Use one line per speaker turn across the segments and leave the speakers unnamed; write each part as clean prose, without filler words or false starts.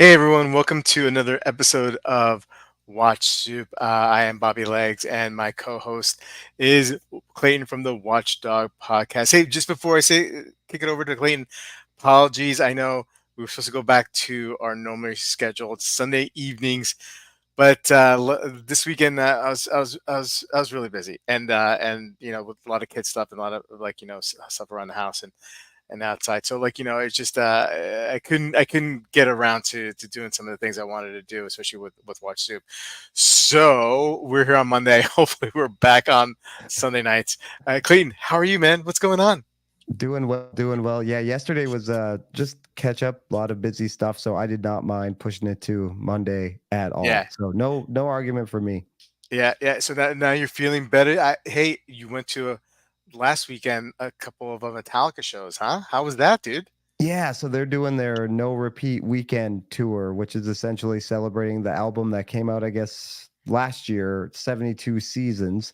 Hey everyone, welcome to another episode of Watch Soup. I am Bobby Legs, and my co-host is Clayton from the Watchdog Podcast. Hey, just before I say kick it over to Clayton, apologies. I know we were supposed to go back to our normally scheduled Sunday evenings, but this weekend I was really busy, and with a lot of kid stuff and a lot of stuff around the house and outside. So it's just I couldn't get around to doing some of the things I wanted to do, especially with Watch Soup. So we're here on Monday. Hopefully we're back on Sunday nights. Clayton, how are you, man? What's going on?
Doing well, doing well. Yeah, yesterday was just catch up, a lot of busy stuff, so I did not mind pushing it to Monday at all.
Yeah,
So no argument for me.
yeah. So now you're feeling better. Hey, you went to last weekend a couple of Metallica shows, huh? How was that, dude?
Yeah, so they're doing their no repeat weekend tour, which is essentially celebrating the album that came out, I guess, last year, 72 seasons.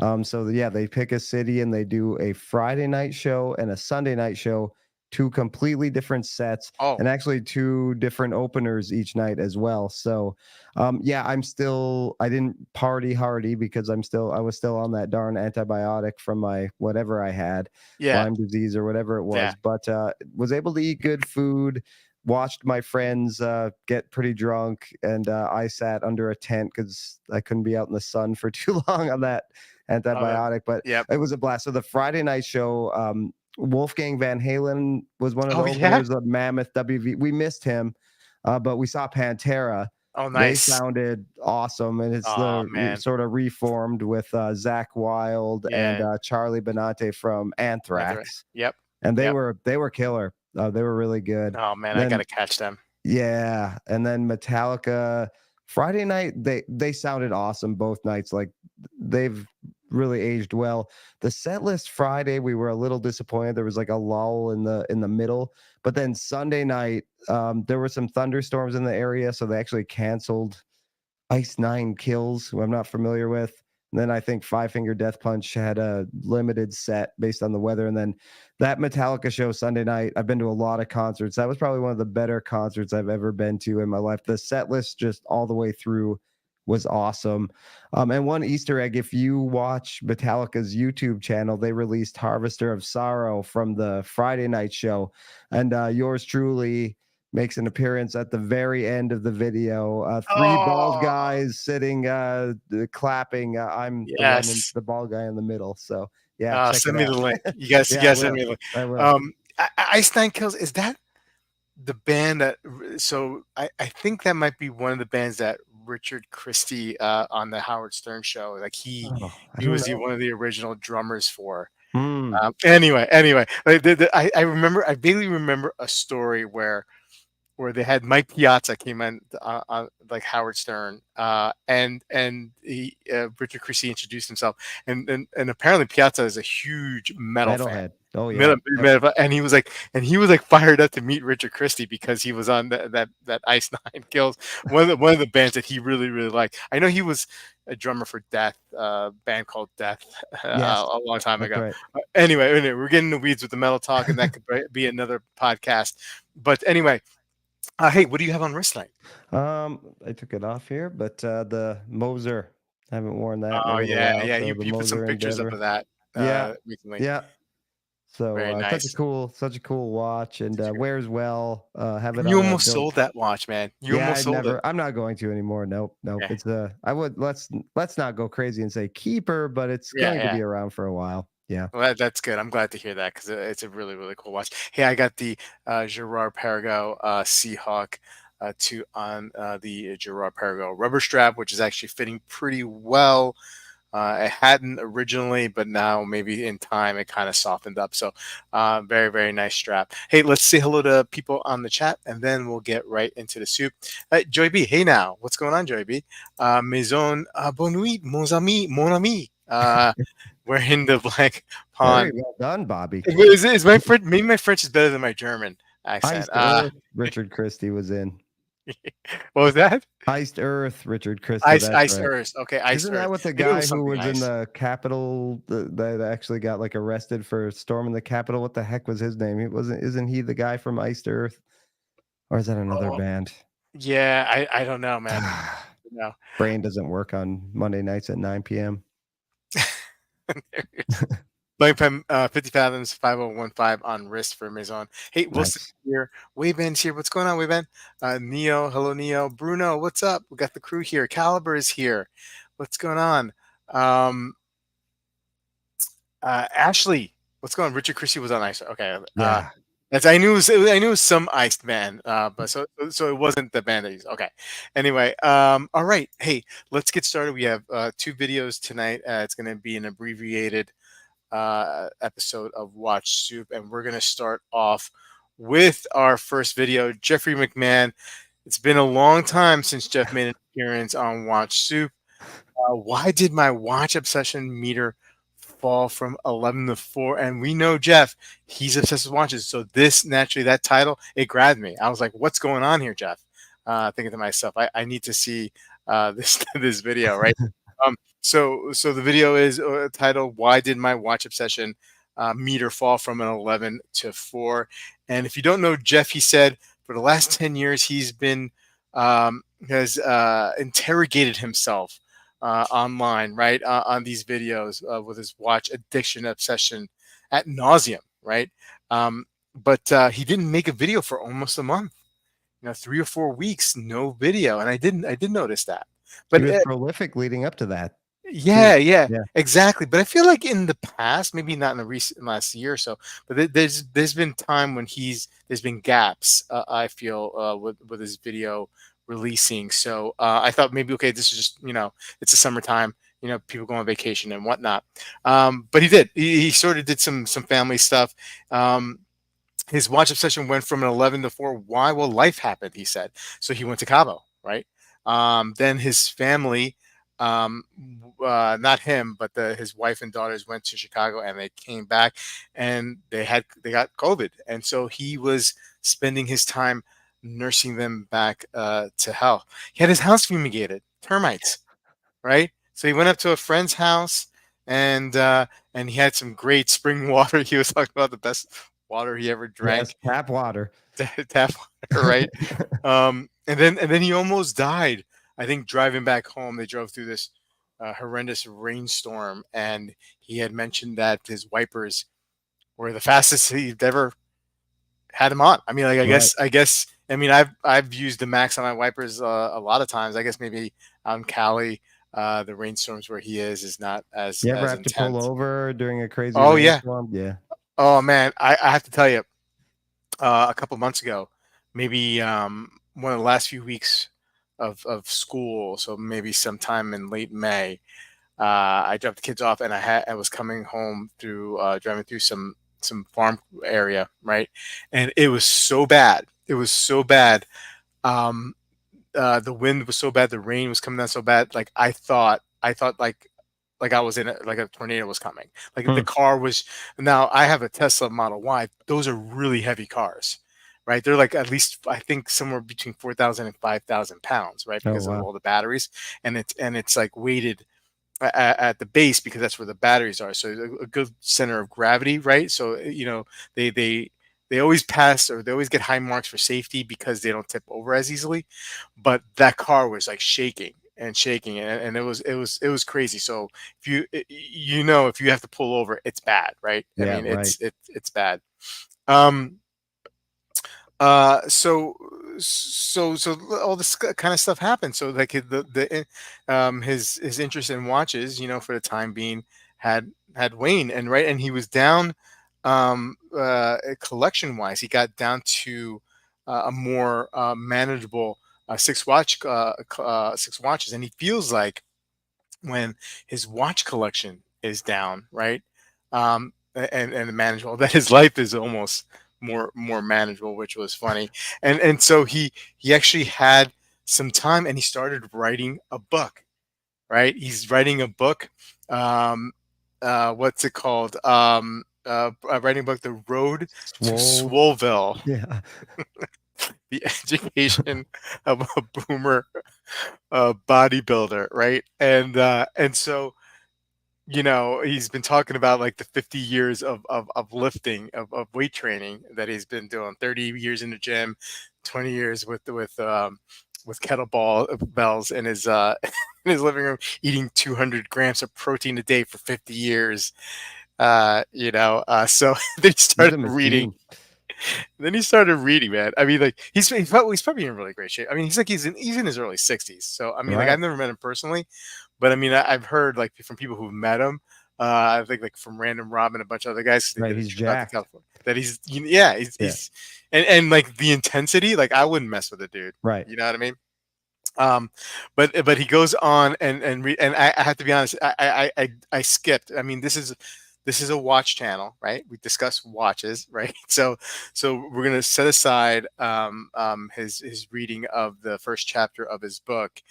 Yeah, they pick a city and they do a Friday night show and a Sunday night show, two completely different sets,
Oh,
and actually two different openers each night as well. Yeah, I didn't party hardy because I was still on that darn antibiotic from my whatever I had,
yeah,
Lyme disease or whatever it
yeah.
was, but was able to eat good food, watched my friends get pretty drunk, and I sat under a tent because I couldn't be out in the sun for too long on that
Oh, that,
antibiotic. But
yep.
it was a blast. So the Friday night show, Wolfgang Van Halen was one of the
Oh yeah.
openers of Mammoth WV. We missed him, but we saw Pantera.
Oh
They
nice.
sounded awesome, and it's
Oh
the
man.
sort of reformed with Zach Wild and
Yeah.
Charlie Benante from
That's right.
Anthrax,
Yep.
and
Yep.
they were killer. They were really good.
Oh man, I
Then
gotta catch them.
yeah, and then Metallica Friday night, they sounded awesome both nights. Like they've really aged well. The set list Friday, we were a little disappointed. There was like a lull in the middle, but then Sunday night, there were some thunderstorms in the area, so they actually canceled Ice Nine Kills, who I'm not familiar with. And then I think Five Finger Death Punch had a limited set based on the weather. And then that Metallica show Sunday night, I've been to a lot of concerts. That was probably one of the better concerts I've ever been to in my life. The set list just all the way through was awesome. And one Easter egg, if you watch Metallica's YouTube channel, they released Harvester of Sorrow from the Friday night show. And yours truly makes an appearance at the very end of the video. Three bald
Oh
guys sitting, clapping. I'm the one in
yes.
the bald guy in the middle. So yeah, check it
Send me the
out.
link. You
Yeah, I
guys send me
will.
the link.
I will.
Ice Nine Kills, is that the band so I think that might be one of the bands that Richard Christie on the Howard Stern show, like he
Oh, I
he
don't
was
know.
one of the original drummers for.
Hmm.
Anyway, like I remember, I vaguely remember a story where they had Mike Piazza came on like Howard Stern, Richard Christie introduced himself, and apparently Piazza is a huge metal fan.
Metalhead. Oh yeah. Yep.
And he was like fired up to meet Richard Christie because he was on that Ice Nine Kills, one of the bands that he really liked. I know he was a drummer for Death, band called Death,
Yes,
a long time
that's
ago.
right.
Anyway, we're getting in the weeds with the metal talk, and that could be another podcast. But anyway, hey, what do you have on wrist night?
I took it off here, but the Moser. I haven't worn that in a
Oh
little
yeah,
while.
yeah.
So
You
the
you put some
Moser
pictures up
Endeavor.
of that
Yeah.
recently.
Yeah. So
Very nice.
such a cool watch, and
That's great.
wears well. Have it
And you
on a
almost
dope.
sold that watch, man. You
Yeah,
almost
I
sold it.
never. I'm not going to anymore. Nope, nope.
Yeah,
It's a. I would let's not go crazy and say keeper, but it's
yeah,
going to
yeah.
be around for a while. Yeah.
Well, that's good. I'm glad to hear that because it's a really cool watch. Hey, I got the Gerard Perregaux Seahawk two on the Gerard Perregaux rubber strap, which is actually fitting pretty well. It hadn't originally, but now maybe in time it kind of softened up. So, very nice strap. Hey, let's say hello to people on the chat, and then we'll get right into the soup. Joy B, hey now, what's going on, Joy B? Maison, bonne nuit, mon ami, mon ami. We're in the blank
Very
pond.
well done, Bobby.
Is my French? Maybe my French is better than my German accent.
Iced Earth. Richard Christie was in.
What was that?
Iced Earth. Richard Christie. That's
Ice
right.
Earth. Okay, Ice
Isn't that
Earth.
what the
Maybe it
guy
was
who
something
was in
nice.
the Capitol that actually got like arrested for storming the Capitol? What the heck was his name? He wasn't. Isn't he the guy from Iced Earth? Or is that another
Oh,
band?
Yeah, I don't know, man. No.
Brain doesn't work on Monday nights at 9 p.m.
Blank pen, 50 fathoms, 5015 on wrist for Maison. Hey, Wilson
Nice.
here. Wayben's here. What's going on, Wayben? Neo, hello, Neo. Bruno, what's up? We got the crew here. Caliber is here. What's going on? Um, Ashley, what's going on? Richard Christie was on ice. Okay.
Yeah.
That's I knew it was some iced band, but so it wasn't the band that he's okay. Anyway, all right. Hey, let's get started. We have two videos tonight. It's going to be an abbreviated episode of Watch Soup, and we're going to start off with our first video. Jeffrey McMahon. It's been a long time since Jeff made an appearance on Watch Soup. Why did my watch obsession meter fall from 11 to 4? And we know Jeff, he's obsessed with watches. So this naturally, that title, it grabbed me. I was like, what's going on here, Jeff? Thinking to myself, I need to see this this video, right? So the video is titled "Why Did My Watch Obsession Meter Fall from an 11 to 4?" And if you don't know Jeff, he said for the last 10 years he's been has interrogated himself online, right, on these videos with his watch addiction obsession at nauseum, right? But he didn't make a video for almost a month. 3 or 4 weeks, no video, and I did notice that.
He
But
was prolific leading up to that
yeah,
too.
yeah,
Yeah.
exactly. But I feel like in the past, maybe not in the recent last year or so, but there's been time when there's been gaps. I feel with his video releasing. So I thought maybe okay, this is just it's the summertime. People go on vacation and whatnot. But he did. He sort of did some family stuff. Um, his watch obsession went from an 11 to 4. Why? Well, life happened, he said. So he went to Cabo, right? Then his family, not him, but his wife and daughters went to Chicago and they came back and they got COVID. And so he was spending his time nursing them back to health. He had his house fumigated, termites, right? So he went up to a friend's house and and he had some great spring water. He was talking about the best water he ever
Yes.
drank,
Tap water.
tap water, right? And then he almost died. I think driving back home, they drove through this horrendous rainstorm, and he had mentioned that his wipers were the fastest he'd ever had him on. I mean, like
Right.
I guess. I mean, I've used the max on my wipers a lot of times. I guess maybe out in Cali, the rainstorms where he is not as
You ever
as
have to pull
intense.
over during a crazy
Oh yeah.
rainstorm? Yeah.
Oh man, I have to tell you, a couple months ago, maybe one of the last few weeks of school, so maybe sometime in late May, I dropped the kids off, and I was coming home through driving through some farm area, right, and it was so bad. It was so bad. Um, the wind was so bad, the rain was coming down so bad. Like I thought like I was in like a tornado was coming. Like the
Hmm.
car was. Now I have a Tesla Model Y. Those are really heavy cars, right? They're like at least I think somewhere between 4,000 and 5,000 pounds, right?
Oh
Because of
wow.
all the batteries, and it's like weighted at the base because that's where the batteries are. So a good center of gravity, right? So they they they always pass or they always get high marks for safety because they don't tip over as easily. But that car was like shaking and shaking, and it was crazy. So if if you have to pull over, it's bad, right? I
Yeah.
mean,
Right.
it's bad. Um, so all this kind of stuff happened. So like his interest in watches, for the time being, had waned, and right, and he was down, collection wise. He got down to a more manageable six watches, and he feels like when his watch collection is down, right? And manageable, that his life is almost more manageable, which was funny. And so he actually had some time and he started writing a book, right? He's writing a book. Um, what's it called? Writing a book, The Road to
Swole.
Swoleville,
Yeah.
the education of a boomer bodybuilder, right? And so he's been talking about like the 50 years of lifting, of weight training that he's been doing. 30 years in the gym, 20 years with kettlebell bells in his in his living room, eating 200 grams of protein a day for 50 years. So then he
He's
started
a
reading.
machine.
Then he started reading, man. I mean, like he's probably in really great shape. I mean, he's in his early 60s. So I mean, like
Right.
I've never met him personally, but I mean, I've heard like from people who've met him. I think like from Random Rob and a bunch of other guys. They
Right.
did a
He's
trip out to
jacked.
California. That yeah,
Yeah.
and like the intensity, like I wouldn't mess with a dude.
Right.
You know what I mean? Um, but he goes on and I have to be honest, I skipped. I mean, this is a watch channel, right? We discuss watches, right? So we're gonna set aside his reading of the first chapter of his book,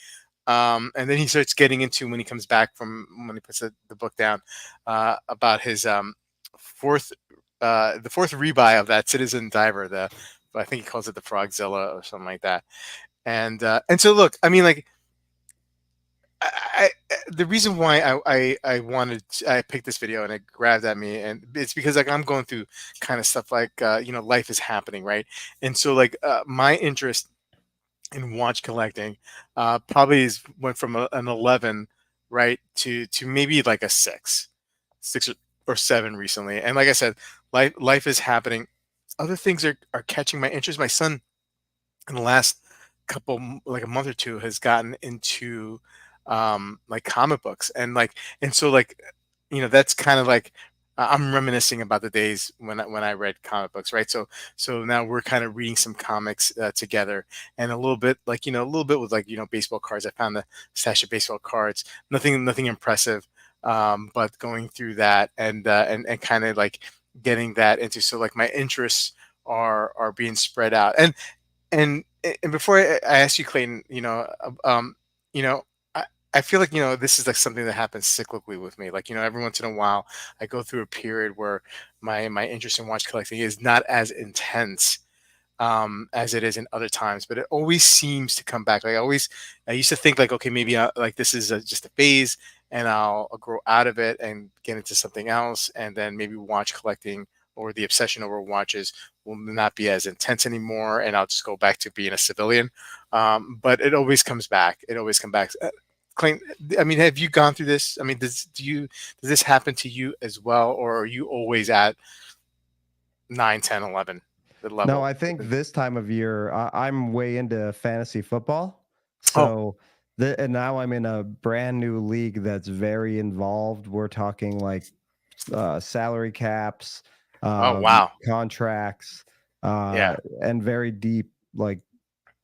and then he starts getting into when he comes back from when he puts the book down, about his fourth the fourth rebuy of that Citizen Diver, the I think he calls it the Frogzilla or something like that. And so look, I mean, like the reason why I picked this video and it grabbed at me, and it's because like I'm going through kind of stuff like life is happening, right? And so like my interest in watch collecting probably went from an 11, right, to maybe like a six or seven recently. And like I said, life is happening. Other things are catching my interest. My son in the last like a month or two has gotten into like comic books and so like that's kind of like I'm reminiscing about the days when I read comic books, right? So now we're kind of reading some comics together, and a little bit like a little bit with like baseball cards. I found the stash of baseball cards, nothing impressive, but going through that and kind of like getting that into, so like my interests are being spread out. And before I ask you, Clayton, you know, I, I feel like this is like something that happens cyclically with me. Like every once in a while, I go through a period where my interest in watch collecting is not as intense as it is in other times, but it always seems to come back. I used to think like, okay, maybe like this is just a phase, and I'll grow out of it and get into something else, and then maybe watch collecting or the obsession over watches will not be as intense anymore, and I'll just go back to being a civilian. But it always comes back. It always comes back. Clayton, I mean, have you gone through this? I mean, does this happen to you as well, or are you always at 9, 10, 11 the
No,
level?
I think this time of year, I'm way into fantasy football.
Oh,
So, and now I'm in a brand new league that's very involved. We're talking like salary caps,
oh, wow.
contracts, uh,
Yeah.
and very deep, like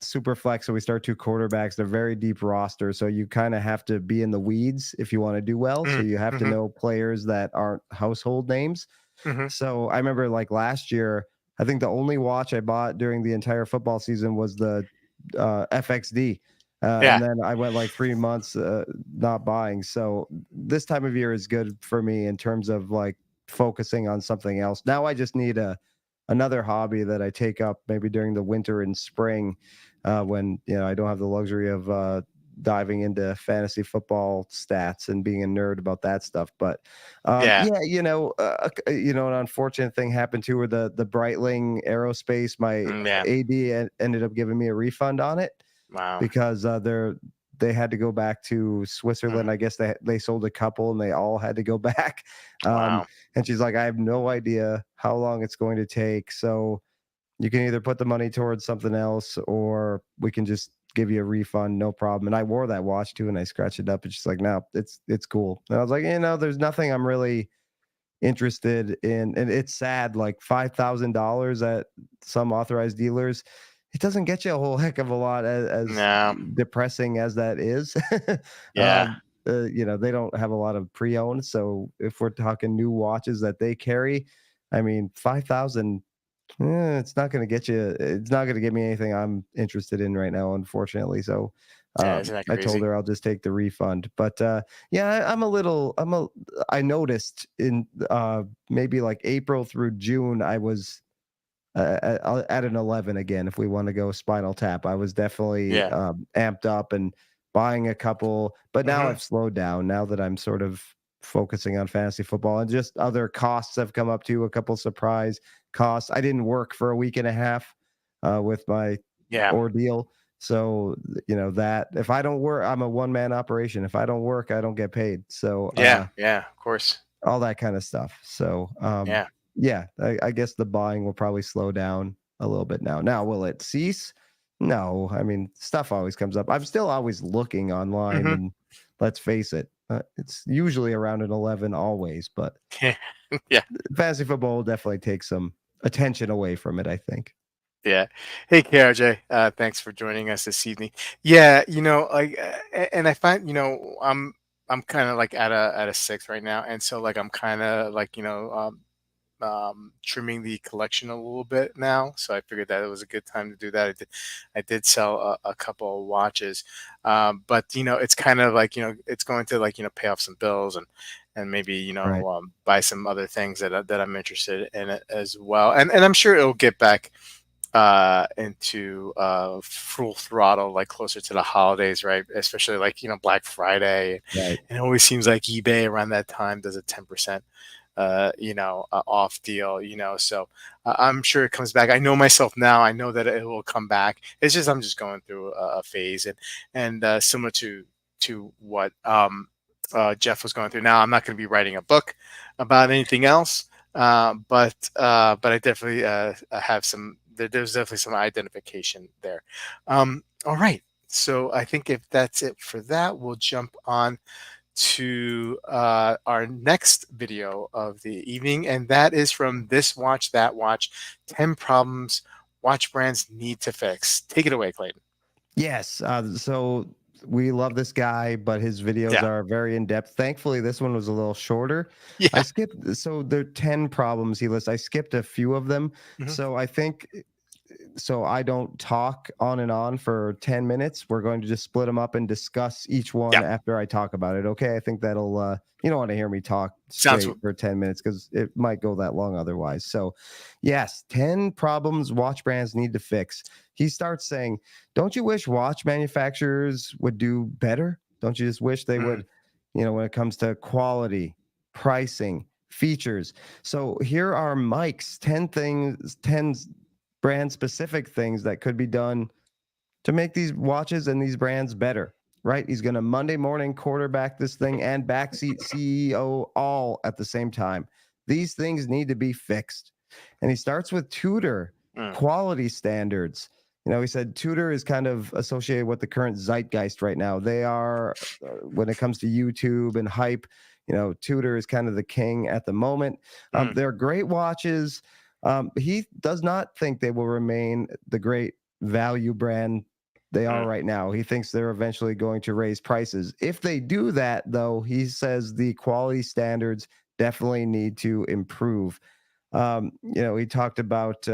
super flex. So we start two quarterbacks. They're very deep roster. So you kind of have to be in the weeds if you want to do well. So
Mm,
you have to
mhm,
know players that aren't household names.
mhm.
So I remember like last year, I think the only watch I bought during the entire football season was the FXD. And
Yeah.
then I went like 3 months not buying. So this time of year is good for me in terms of like focusing on something else. Now I just need another hobby that I take up maybe during the winter and spring when I don't have the luxury of diving into fantasy football stats and being a nerd about that stuff. But
Yeah.
yeah, an unfortunate thing happened too, where the Breitling Aerospace, my
Yeah.
AD ended up giving me a refund on it
Wow.
because they had to go back to
Mhm.
Switzerland. I guess they sold a couple and they all had to go back. Um,
Wow.
and she's like, I have no idea how long it's going to take. So you can either put the money towards something else or we can just give you a refund, no problem. And I wore that watch too and I scratched it up. And she's like, no, it's cool. And I was like, there's nothing I'm really interested in. And it's sad, like $5,000 at some authorized dealers. It doesn't get you a whole heck of a lot, as
No.
depressing as that is.
Yeah.
They don't have a lot of pre-owned. So if we're talking new watches that they carry, I mean, 5,000, it's not going to get you. It's not going to get me anything I'm interested in right now, unfortunately. So
Yeah. Isn't that
I told
crazy?
her I'll just take the refund. But yeah, I'm a little. I noticed in maybe like April through June, I was at an 11 again. If we want to go Spinal Tap, I was definitely
Yeah.
amped up and buying a couple. But now
Mhm.
I've slowed down. Now that I'm sort of focusing on fantasy football, and just other costs have come up too. A couple surprise costs. I didn't work for a week and a half with my
Yeah.
ordeal. So, that if I don't work, I'm a one man operation. If I don't work, I don't get paid. So,
Yeah. Yeah. Of course.
all that kind of stuff. So,
Yeah.
yeah, I guess the buying will probably slow down a little bit now. Now, will it cease? No, I mean, stuff always comes up. I'm still always looking online,
Hmm.
and let's face it, it's usually around an 11 always, but
Yeah.
fantasy football will definitely take some attention away from it, I think.
Yeah. Hey, KRJ. Thanks for joining us this evening. Yeah, and I find, I'm kind of like at a six right now, and so like I'm kind of like trimming the collection a little bit now. So I figured that it was a good time to do that. I did sell a couple of watches, but it's kind of like it's going to like pay off some bills and maybe
Right.
buy some other things that I'm interested in it as well. And I'm sure it'll get back into full throttle like closer to the holidays, right? Especially like Black Friday,
Right.
and it always seems like eBay around that time does a 10% off deal, so I'm sure it comes back. I know myself now. I know that it will come back. It's just I'm just going through a phase, and similar to what Jeff was going through. Now I'm not going to be writing a book about anything else, but I definitely have some. There's definitely some identification there. All right. So I think if that's it for that, we'll jump on to our next video of the evening, and that is from This Watch, That Watch 10 Problems Watch Brands Need to Fix. Take it away, Clayton.
Yes. So we love this guy, but his videos
Yeah.
are very in depth. Thankfully, this one was a little shorter. I
Yeah.
skipped, so there are 10 problems he lists. I skipped a few of them.
Hmm.
So I think so I don't talk on and on for 10 minutes. We're going to just split them up and discuss each
Yeah.
one after I talk about it. Okay. I think that'll, you don't want to hear me talk
Sounds.
straight for 10 minutes because it might go that long otherwise. So, yes, 10 problems watch brands need to fix. He starts saying, don't you wish watch manufacturers would do better? Don't you just wish they
Mm,
would, when it comes to quality, pricing, features? So, here are Mike's 10 things, 10 brand specific things that could be done to make these watches and these brands better, right? He's going to Monday morning quarterback this thing and backseat CEO all at the same time. These things need to be fixed. And he starts with Tudor
mm,
quality standards. He said Tudor is kind of associated with the current zeitgeist right now. They are, when it comes to YouTube and hype, Tudor is kind of the king at the moment.
mm,
They're great watches. He does not think they will remain the great value brand they are
mm,
right now. He thinks they're eventually going to raise prices. If they do that, though, he says the quality standards definitely need to improve. He talked about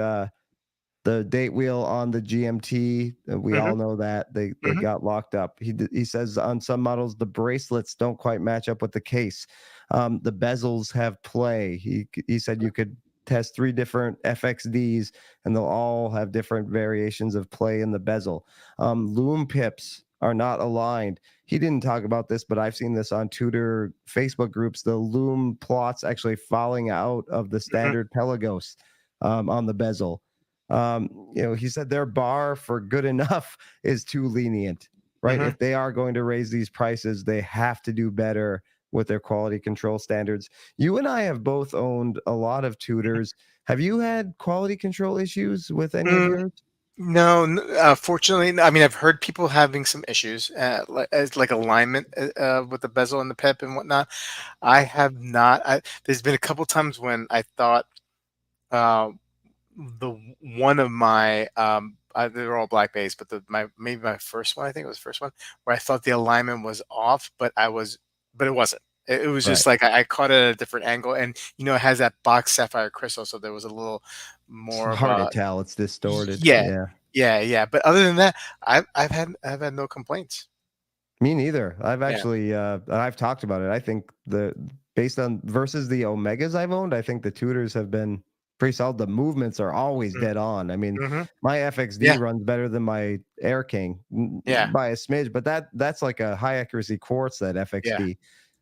the date wheel on the GMT. We
mhm,
all know that they
mhm,
got locked up. He says on some models the bracelets don't quite match up with the case. The bezels have play. He said you could test 3 different FXDs and they'll all have different variations of play in the bezel. Loom pips are not aligned. He didn't talk about this, but I've seen this on Tudor Facebook groups. The loom plots actually falling out of the
mhm,
standard Pelagos on the bezel. He said their bar for good enough is too lenient, right?
mhm.
If they are going to raise these prices, they have to do better with their quality control standards. You and I have both owned a lot of Tudors. Have you had quality control issues with any of
Mm,
yours?
no, fortunately, I mean, I've heard people having some issues, like alignment with the bezel and the pip and whatnot. I have not. There's been a couple times when I thought uh, the one of my they're all black base, but maybe my first one, I think it was the first one, where I thought the alignment was off, but it wasn't. It was
Right.
just like I caught it at a different angle, and it has that box sapphire crystal, so there was a little
It's
more of
hard to
a
tell. It's distorted.
yeah,
Yeah.
yeah. But other than that, I've had no complaints.
Me neither.
Yeah.
I've talked about it. I think the based on versus the Omegas I've owned, I think the Tudors have been pretty solid. The movements are always
Mm,
dead on. I mean,
mhm.
my FXD
Yeah.
runs better than my Air King
Yeah.
by a smidge, but that's like a high accuracy quartz, that
Yeah.
FXD.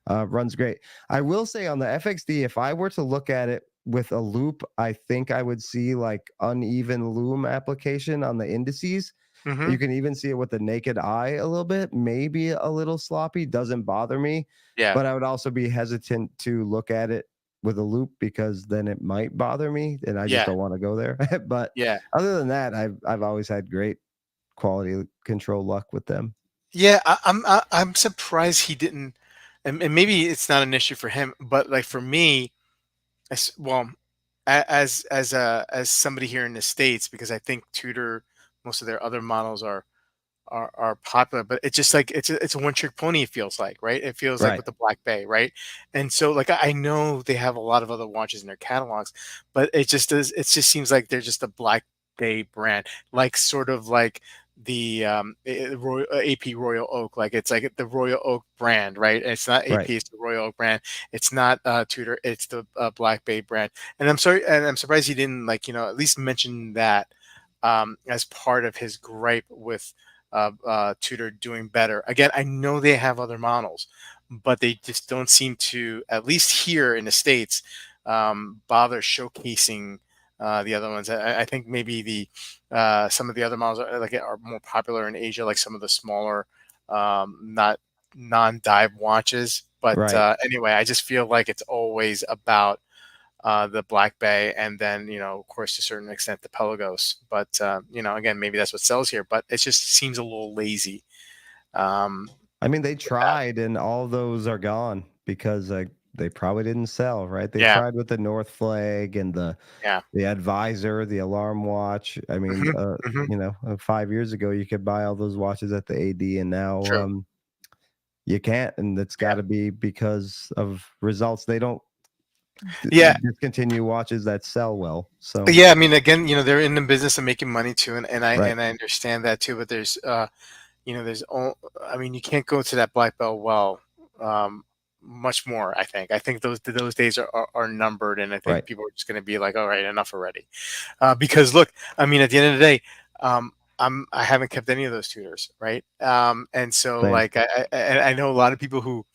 Runs great. I will say on the FXD, if I were to look at it with a loop, I think I would see like uneven loom application on the indices.
Hmm.
You can even see it with the naked eye a little bit, maybe a little sloppy, doesn't bother me.
Yeah,
But I would also be hesitant to look at it with a loop because then it might bother me and I just
yeah,
don't want to go there. But
yeah,
other than that, I've always had great quality control luck with them.
yeah. I'm surprised he didn't, and maybe it's not an issue for him, but like for me, well, as somebody here in the States, because I think Tudor, most of their other models are popular, but it's just like it's a one trick pony. It feels like, right? It feels like
Right,
with the Black Bay, right? And so like I know they have a lot of other watches in their catalogs, but it just does. It just seems like they're just a Black Bay brand, like sort of like the Royal, AP Royal Oak, like it's like the Royal Oak brand, right? And it's not
right.
AP, it's the Royal Oak brand. It's not Tudor, it's the Black Bay brand. And I'm surprised he didn't like at least mention that as part of his gripe with Tudor doing better. Again, I know they have other models, but they just don't seem to, at least here in the States, bother showcasing the other ones. I think maybe the some of the other models are more popular in Asia, like some of the smaller, not non-dive watches. But
Right.
anyway, I just feel like it's always about the Black Bay, and then of course, to a certain extent, the Pelagos. But again, maybe that's what sells here. But it just seems a little lazy. Um,
I mean, they
with that.
tried, and all those are gone because they probably didn't sell, right? They
Yeah,
tried with the North Flag and
yeah,
the Advisor, the alarm watch. I mean,
hmm hmm
5 years ago, you could buy all those watches at the AD, and now
true.
you can't, and it's got
Yeah,
to be because of results. They don't
yeah,
discontinue watches that sell well. So,
yeah. I mean, again, they're in the business of making money too, and I
right,
and I understand that too. But there's I mean, you can't go to that black belt well. Um, much more. I think those days are numbered, and I think
right,
people are just going to be like, all right, enough already. Because look, I mean, at the end of the day, I haven't kept any of those tutors, right? And so
same,
like I know a lot of people who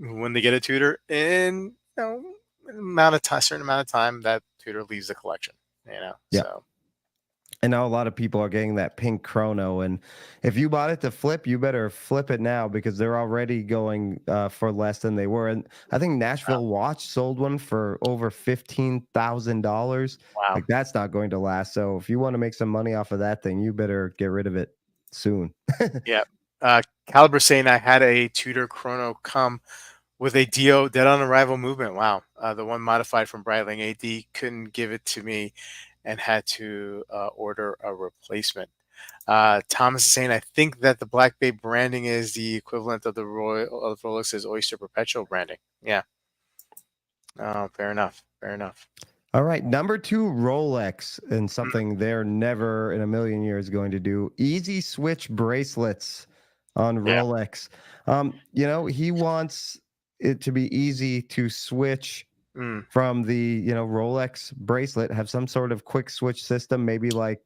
when they get a tutor in amount of time, certain amount of time, that tutor leaves the collection.
yeah.
So
I know a lot of people are getting that pink chrono, and if you bought it to flip, you better flip it now because they're already going for less than they were. And I think
wow,
Nashville Watch sold one for over $15,000.
wow,
Like that's not going to last. So if you want to make some money off of that thing, you better get rid of it soon.
yeah. Caliber saying I had a tutor chrono come with a DO dead on arrival movement. Wow, the one modified from Breitling AD couldn't give it to me, and had to order a replacement. Thomas is saying, I think that the Black Bay branding is the equivalent of the Royal of Rolex's Oyster Perpetual branding. Yeah. Oh, fair enough. Fair enough.
All right, number two, Rolex, and
Mm,
something they're never in a million years going to do. Easy switch bracelets on
yeah.
Rolex. He wants it to be easy to switch
Mm,
from the Rolex bracelet, have some sort of quick switch system, maybe like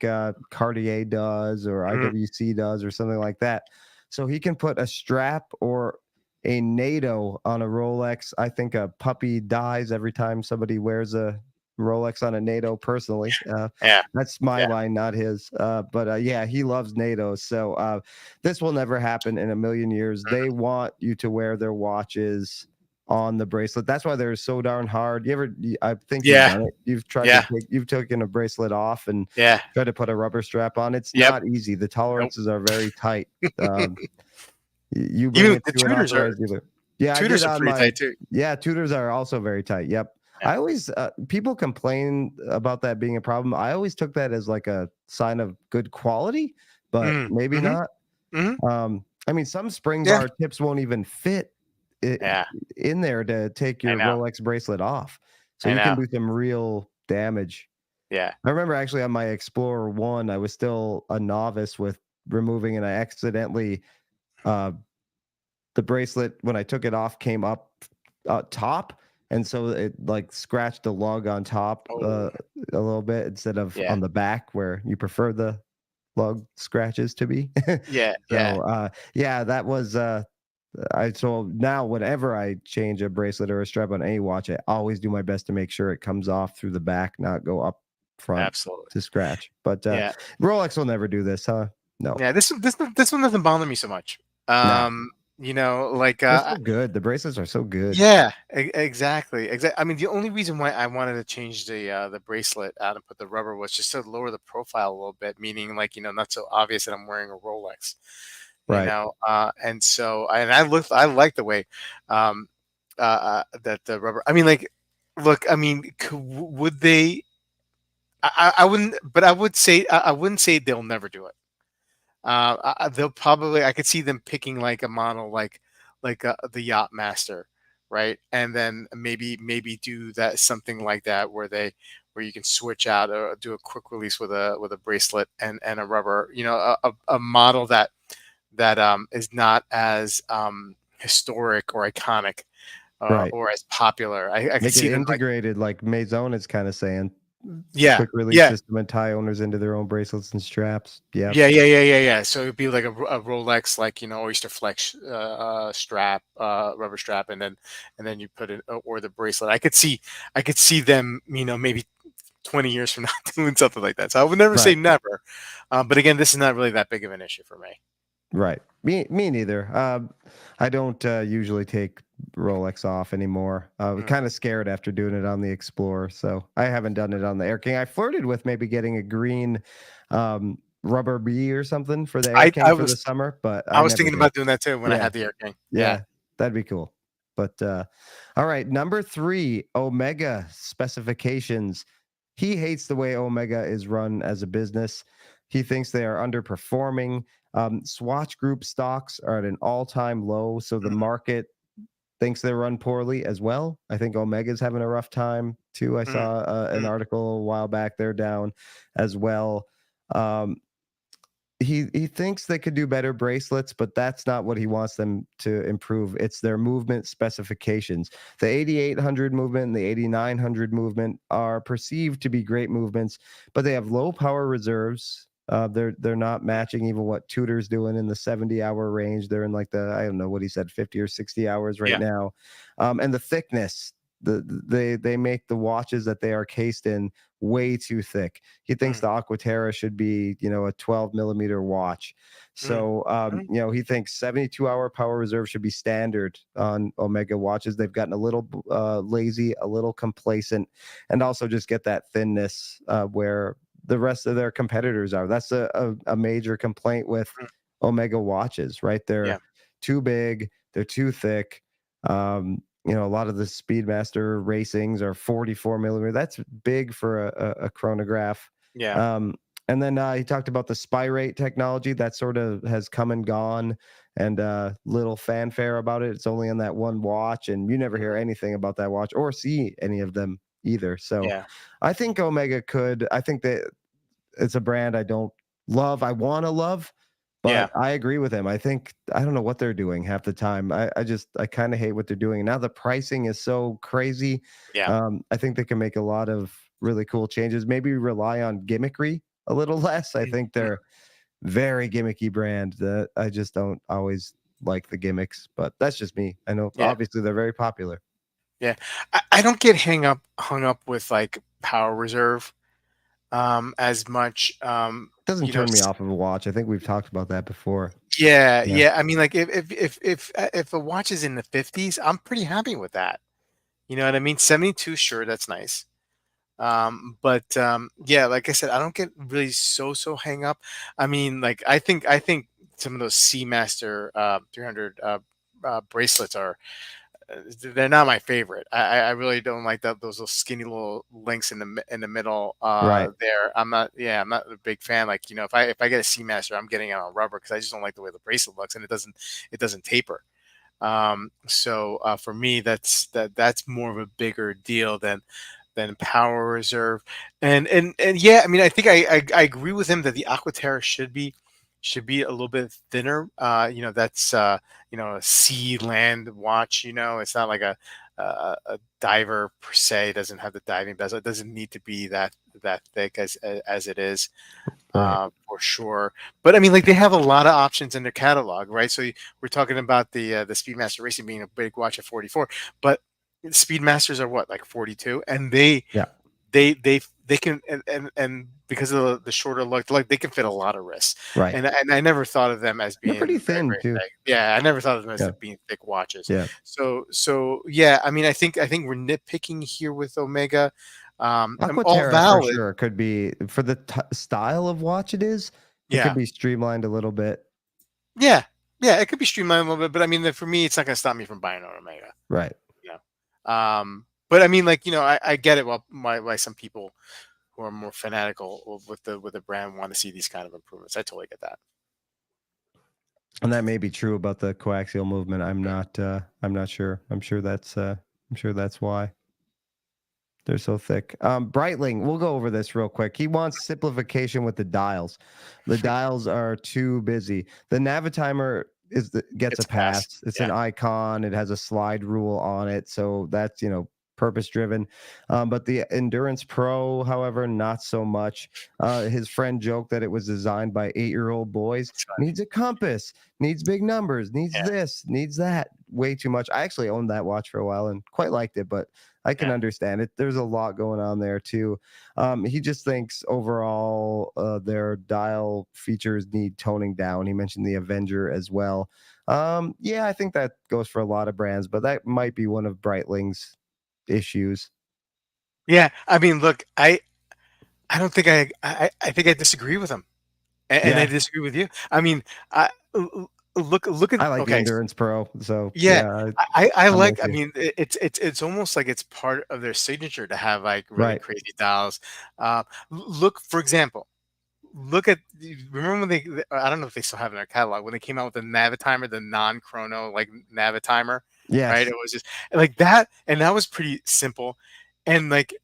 Cartier does or
mm,
IWC does or something like that. So he can put a strap or a NATO on a Rolex. I think a puppy dies every time somebody wears a Rolex on a NATO. Personally,
yeah.
that's my
Yeah.
line, not his. But yeah, he loves NATO. So this will never happen in a million years. They
Mm,
want you to wear their watches on the bracelet. That's why they're so darn hard. I think you've
yeah.
done it.
Yeah.
You've taken a bracelet off and
Yeah.
tried to put a rubber strap on. It's
Yep.
not easy. The
Nope.
tolerances are very tight. Um, you bring
Even
it
the
to an
tutors are
authorized dealer. Yeah, I did
tutors are
on
pretty
my.
tight too.
Yeah, tutors are also very tight. Yep.
Yeah.
I always people complain about that being a problem. I always took that as like a sign of good quality, but
Mm,
maybe
hmm
not.
hmm
I mean, some spring
Yeah.
bar tips won't even fit i-
Yeah.
in there to take
I
your
know.
Rolex bracelet off. So
I
you can
know.
do some real damage.
Yeah.
I remember actually on my Explorer 1, I was still a novice with removing, and I accidentally uh, the bracelet when I took it off came up top, and so it like scratched the lug on top
Oh.
a little bit instead of
Yeah.
on the back where you prefer the lug scratches to be.
Yeah. Yeah.
So yeah, that was So now whenever I change a bracelet or a strap on any watch, I always do my best to make sure it comes off through the back, not go up front
Absolutely.
to scratch. But
Yeah.
Rolex will never do this, huh? No,
Yeah. This one doesn't bother me so much.
no.
Like
They're so good. The bracelets are so good.
yeah, exactly. Exactly. I mean, the only reason why I wanted to change the bracelet out and put the rubber was just to lower the profile a little bit, meaning like, not so obvious that I'm wearing a Rolex,
Right.
and so I like the way that the rubber. I mean, like, look, I mean, would they? I wouldn't, but I wouldn't say they'll never do it. They'll probably I could see them picking like a model like the Yacht Master, right? And then maybe do that something like that where you can switch out or do a quick release with a bracelet and a rubber, a model that is not as historic or iconic
Right.
or as popular. I could
Make it
see them like
integrated like Maison is kind of saying.
yeah,
Quick release
yeah.
system and tie owners into their own bracelets and straps. Yep.
Yeah. So it'd be like a Rolex, like Oyster Flex strap, rubber strap, and then you put it or the bracelet. I could see them, maybe 20 years from now doing something like that. So I would never say
Right.
never, but again, this is not really that big of an issue for me.
Right. Me neither. I don't usually take Rolex off anymore. I was
Mm.
kind of scared after doing it on the Explorer, so I haven't done it on the Air King. I flirted with maybe getting a green rubber bee or something for the Air
I
King
I
for the
was
summer, but
I
I
was
never
thinking
did.
about doing that too when I
Yeah.
had the Air King. Yeah.
Yeah. That'd be cool. But all right, number 3, Omega specifications. He hates the way Omega is run as a business. He thinks they are underperforming. Swatch Group stocks are at an all-time low, so the
Mm,
market thinks they run poorly as well. I think Omega's having a rough time too. I
mm,
saw an
mm,
article a while back; they're down as well. Um, he thinks they could do better bracelets, but that's not what he wants them to improve. It's their movement specifications. The 8800 movement and the 8900 movement are perceived to be great movements, but they have low power reserves. They're not matching even what Tudor's doing in the 70-hour range. They're in like the, I don't know what he said, 50 or 60 hours right
yeah.
now. And the thickness, they make the watches that they are cased in way too thick. He thinks
Mm,
the Aquaterra should be, a 12 millimeter watch.
mm,
So,
mm,
he thinks 72-hour power reserve should be standard on Omega watches. They've gotten a little lazy, a little complacent, and also just get that thinness where the rest of their competitors are. That's a major complaint with
mm,
Omega watches, right?
yeah.
They're too big, they're too thick. A lot of the Speedmaster racings are 44 millimeter. That's big for a chronograph.
Yeah.
Um, and then he talked about the spy rate technology that sort of has come and gone, and little fanfare about it. It's only on that one watch, and you never hear
Mm,
anything about that watch or see any of them either. So
yeah.
I think Omega could. I think that it's a brand I don't love. I want to love,
Yeah.
but I agree with him. I think I don't know what they're doing half the time. I kind of hate what they're doing. And now the pricing is so crazy.
Yeah.
I think they can make a lot of really cool changes. Maybe rely on gimmickry a little less. I
Mm,
think
mm,
they're very gimmicky brand that I just don't always like the gimmicks, but that's just me. I know
yeah.
obviously they're very popular.
Yeah. I don't get hung up with like power reserve as much.
Doesn't turn me off of a watch. I think we've talked about that before.
Yeah,
Yeah.
yeah. I mean, like if a watch is in the 50s, I'm pretty happy with that. You know what I mean? 72, sure, that's nice. But yeah, like I said, I don't get really so hang up. I mean, like I think some of those Seamaster 300 bracelets are they're not my favorite. I really don't like those little skinny little links in the middle
Right.
there. I'm not a big fan. Like if I get a Seamaster, I'm getting it on rubber because I just don't like the way the bracelet looks and it doesn't taper. So for me, that's more of a bigger deal than power reserve, and yeah, I mean, I think I agree with him that the Aquaterra should be a little bit thinner. That's a sea land watch. It's not like a diver per se. It doesn't have the diving bezel. It doesn't need to be that thick as it is
Right.
for sure. But I mean, like they have a lot of options in their catalog, right? So we're talking about the Speedmaster Racing being a big watch at 44, but Speedmasters are what, like 42, and
Yeah.
they can, and because of the shorter look, like they can fit a lot of wrists,
Right.
and I never thought of them as
They're pretty
being very
thin
very
too.
thick. Yeah, I never thought of them as
Yeah.
being thick watches.
Yeah.
So yeah, I mean, I think we're nitpicking here with Omega. All
Aquaterra for
valid.
sure could be for the style of watch it is. It could
Yeah,
be streamlined a little bit.
yeah, yeah. It could be streamlined a little bit, but I mean, for me, it's not going to stop me from buying an Omega.
Right.
You know, but I mean, like I get it. Well, why some people who are more fanatical with the brand want to see these kind of improvements. I totally get that.
And that may be true about the coaxial movement. I'm not sure. I'm sure that's why. They're so thick. Breitling, we'll go over this real quick. He wants simplification with the dials. The dials are too busy. The Navitimer gets
It's
a
a pass.
pass. It's
Yeah,
an icon. It has a slide rule on it, so that's purpose driven. But the Endurance Pro, however, not so much. His friend joked that it was designed by 8-year-old boys.
it's funny.
Needs a compass. Needs big numbers. Needs
Yeah,
this. Needs that. Way too much. I actually owned that watch for a while and quite liked it, but I can
yeah,
understand it. There's a lot going on there too. He just thinks overall their dial features need toning down. He mentioned the Avenger as well. Yeah, I think that goes for a lot of brands, but that might be one of Breitling's issues.
yeah. I mean, look, I don't think I think I disagree with him, and I
Yeah,
disagree with you. I mean, look at
I like the
okay.
Endurance Pro, so
Yeah,
yeah,
I
I'm with
like. I
you.
mean, it's almost like it's part of their signature to have like really
Right.
crazy dials. Look, for example, look at remember when I don't know if they still have it in their catalog when they came out with the Navitimer, the non-chrono like Navitimer, right?
Yes.
It was just like that, and that was pretty simple, and like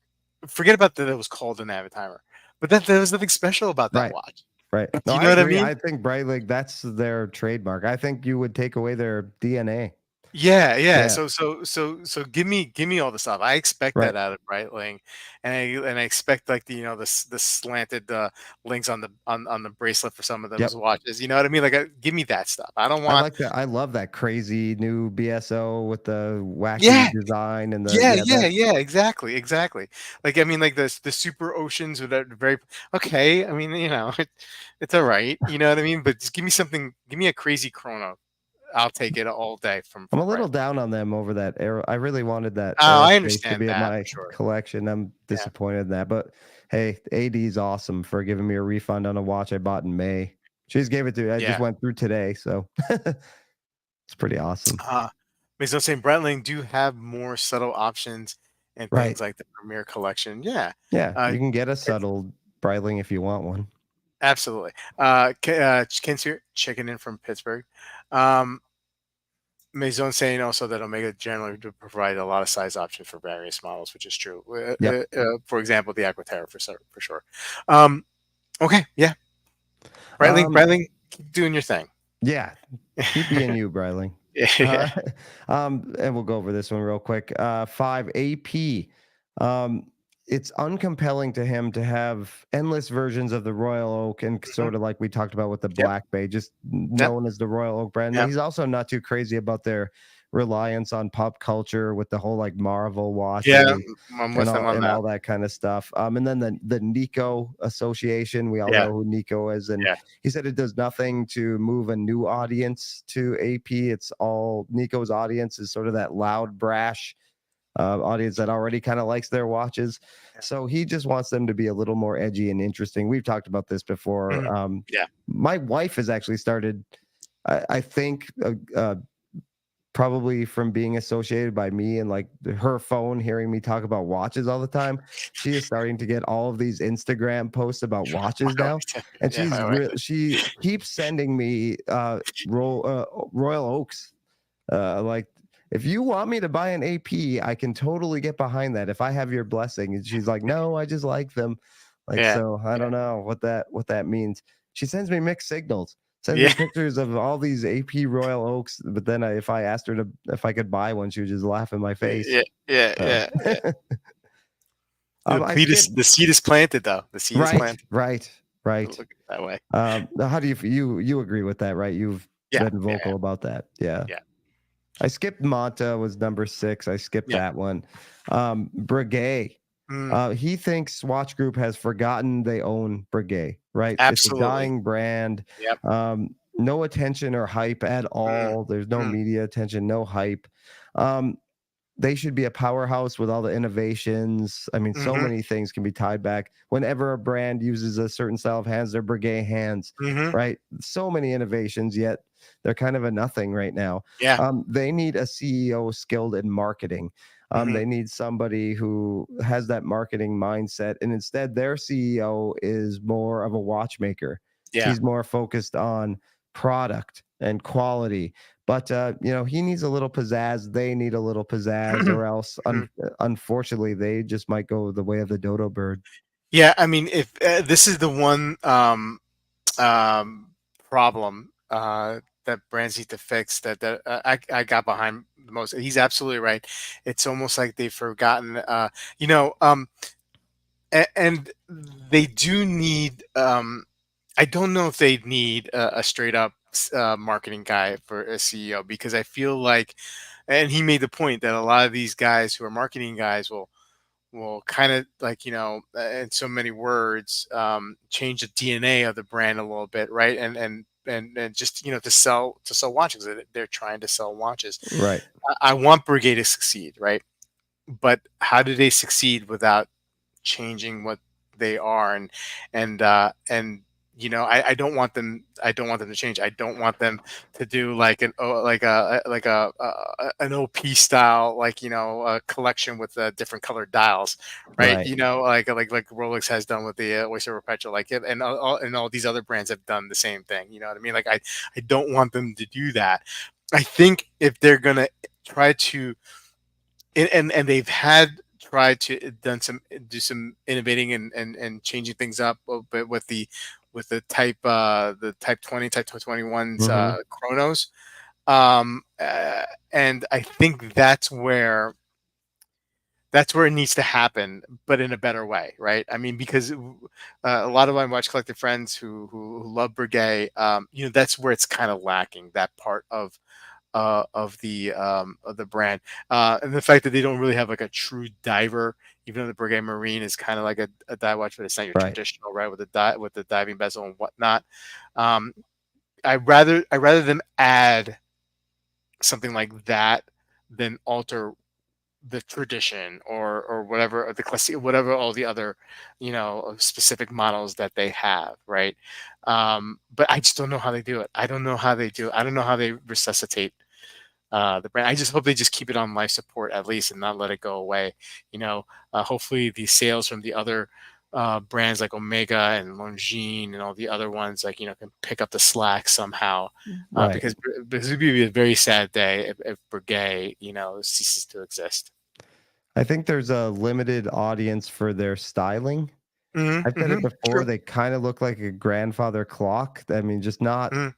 forget about that it was called a Navitimer, but that there was nothing special about that
Right.
watch.
Right.
Do
No,
you
I
know what I
agree.
mean?
I think Breitling, that's their trademark. I think you would take away their DNA.
Yeah, yeah.
Yeah.
So give me all the stuff. I expect
Right.
that out of Breitling, and I expect like the slanted links on the bracelet for some of those
Yep.
watches. You know what I mean? Like, give me that stuff. I don't
I
want.
like that. I love that crazy new BSO with the wacky
Yeah,
design and
yeah,
that.
yeah. Exactly, exactly. Like I mean, like the super oceans with that very okay. I mean, it's all right. You know what I mean? But just give me something. Give me a crazy chrono. I'll take it all day
I'm
from
a little
Breitling.
down on them over that aero. I really wanted that
Oh, I
aerospace to
understand
be in
that
my
for sure.
collection. I'm
Yeah,
disappointed in that. But hey, AD is awesome for giving me a refund on a watch I bought in May. She just gave it to me. I just
yeah.
went through today, so it's pretty awesome.
Based on saying Breitling do have more subtle options and
Right.
things like the Premier Collection. Yeah,
Yeah,
uh,
you can get a
it's
subtle Breitling if you want one.
absolutely. Ken's here, checking in from Pittsburgh. Maison saying also that Omega generally do provide a lot of size options for various models, which is true.
Yep.
For example, the Aquaterra for sure. Um, okay, yeah,
Um,
Breitling, keep doing your thing.
yeah, keep being you, Breitling. Uh,
Yeah,
and we'll go over this one real quick. 5 AP. Um, it's uncompelling to him to have endless versions of the Royal Oak and
mhm,
sort of like we talked about with the
yep,
Black Bay, just
yep,
known as the Royal Oak brand.
yep.
He's also not too crazy about their reliance on pop culture with the whole like Marvel
Yeah,
watches
I'm with him on
and
that.
all that kind of stuff. And then the Nico Association, we all
Yeah,
know who Nico is, and
yeah,
he said it does nothing to move a new audience to AP. It's all Nico's audience is sort of that loud, brash audience that already kind of likes their watches.
yeah,
So he just wants them to be a little more edgy and interesting. We've talked about this before.
mhm, yeah.
My wife has actually started, I think, probably from being associated by me and like her phone hearing me talk about watches all the time, she is starting to get all of these Instagram posts about watches now, and
Yeah, my wife.
she keeps sending me Royal Oaks. Like, if you want me to buy an AP, I can totally get behind that if I have your blessing. And she's like, no, I just like them. Like,
Yeah,
so I
yeah,
don't know what that means. She sends me mixed signals, sends me
yeah,
pictures of all these AP Royal Oaks, but then if I asked her to if I could buy one, she would just laugh in my face.
yeah, yeah,
So
yeah, yeah.
I
The
skipped
seed is planted, though. The seed is
right,
planted.
right, right?
look at it that way.
How do you agree with that, right? You've
Yeah,
been
yeah, yeah,
vocal about that. Yeah.
yeah.
I skipped Manta was number 6. I skipped
Yeah.
that one. Breguet.
Mm,
He thinks Swatch Group has forgotten they own Breguet, right? It's a
absolutely.
dying brand.
Yep.
No attention or hype at
Mm,
all. There's no
mm,
media attention, no hype. Um, they should be a powerhouse with all the innovations. I mean, so
mhm,
many things can be tied back. Whenever a brand uses a certain style of hands, they're Breguet hands,
mhm.
right? So many innovations, yet they're kind of a nothing right now.
Yeah.
They need a CEO skilled in marketing.
Mhm.
They need somebody who has that marketing mindset. And instead, their CEO is more of a watchmaker.
Yeah.
He's more focused on product and quality, but he needs a little pizzazz. They need a little pizzazz, or else,
Mhm.
unfortunately, they just might go the way of the dodo bird.
Yeah, I mean, if this is the one um, problem that brands need to fix that I got behind the most. He's absolutely right. It's almost like they've forgotten, you know, and they do need. I don't know if they need a straight up marketing guy for a CEO because I feel like, and he made the point that a lot of these guys who are marketing guys will kind of like in so many words change the DNA of the brand a little bit, right? And just to sell watches. They're trying to sell watches.
Right,
I want Brigade to succeed, right? But how do they succeed without changing what they are? And I don't want them. I don't want them to change. I don't want them to do like an OP style, like a collection with different colored dials, right?
right,
Like Rolex has done with the Oyster Perpetual, like it, and all these other brands have done the same thing. You know what I mean? Like I don't want them to do that. I think if they're gonna try to and they've had tried to do some innovating and changing things up a bit with the type 20 type 21s
hmm,
chronos, and I think that's where it needs to happen, but in a better way, right? I mean, because a lot of my watch collector friends who love Breguet, that's where it's kind of lacking, that part of the brand, and the fact that they don't really have like a true diver, even though the Breguet Marine is kind of like a dive watch, but it's not your
right.
traditional, right, with the diving bezel and whatnot. Um, I rather them add something like that than alter the tradition or whatever, or the classic, whatever all the other specific models that they have, right? But I just don't know how they do it. I don't know how they do it. I don't know how they resuscitate the brand. I just hope they just keep it on life support at least and not let it go away. Hopefully the sales from the other brands like Omega and Longines and all the other ones, like can pick up the slack somehow.
Right.
Because it would be a very sad day if Breguet ceases to exist.
I think there's a limited audience for their styling.
Hmm.
I've said it before,
True.
they kinda look like a grandfather clock. I mean, just not
Hmm.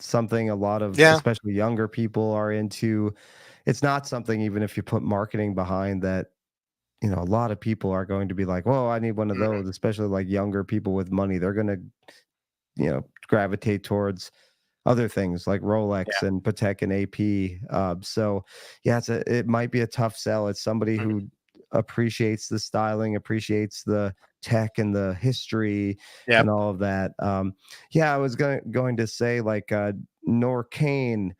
something a lot of
Yeah.
especially younger people are into. It's not something, even if you put marketing behind that, a lot of people are going to be like, "Whoa, I need one of
Hmm.
those," especially like younger people with money. They're gonna, gravitate towards other things like Rolex
Yeah.
and Patek and AP. So yeah, it might be a tough sell. It's somebody
Mhm.
who appreciates the styling, appreciates the tech and the history and
Yep.
all of that. Yeah, I was going to say like Norcane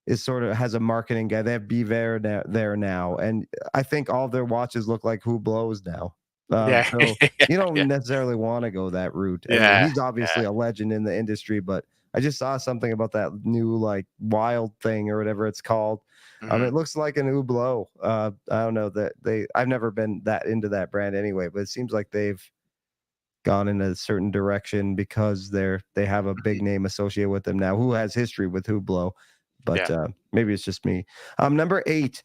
is sort of has a marketing guy. They have there now, and I think all of their watches look like Hublots now.
Yeah.
So
Yeah.
you don't
Yeah.
necessarily want to go that route. I mean,
Yeah.
he's obviously
Yeah.
a legend in the industry, but I just saw something about that new like wild thing or whatever it's called.
Hmm.
It looks like an Hublot. I don't know that I've never been that into that brand anyway, but it seems like they've gone in a certain direction because they have a big name associated with them now who has history with Hublot. But
Yeah.
maybe it's just me. Number 8,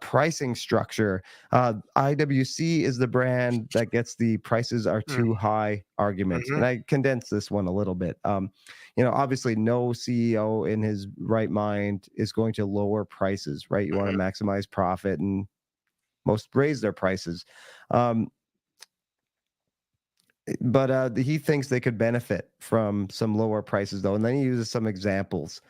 pricing structure. IWC is the brand that gets the prices are too high argument,
Mm-hmm.
and I condensed this one a little bit. Obviously, no CEO in his right mind is going to lower prices, right? You want to
Hmm.
maximize profit, and most raise their prices. Um, but he thinks they could benefit from some lower prices though, and then he uses some examples.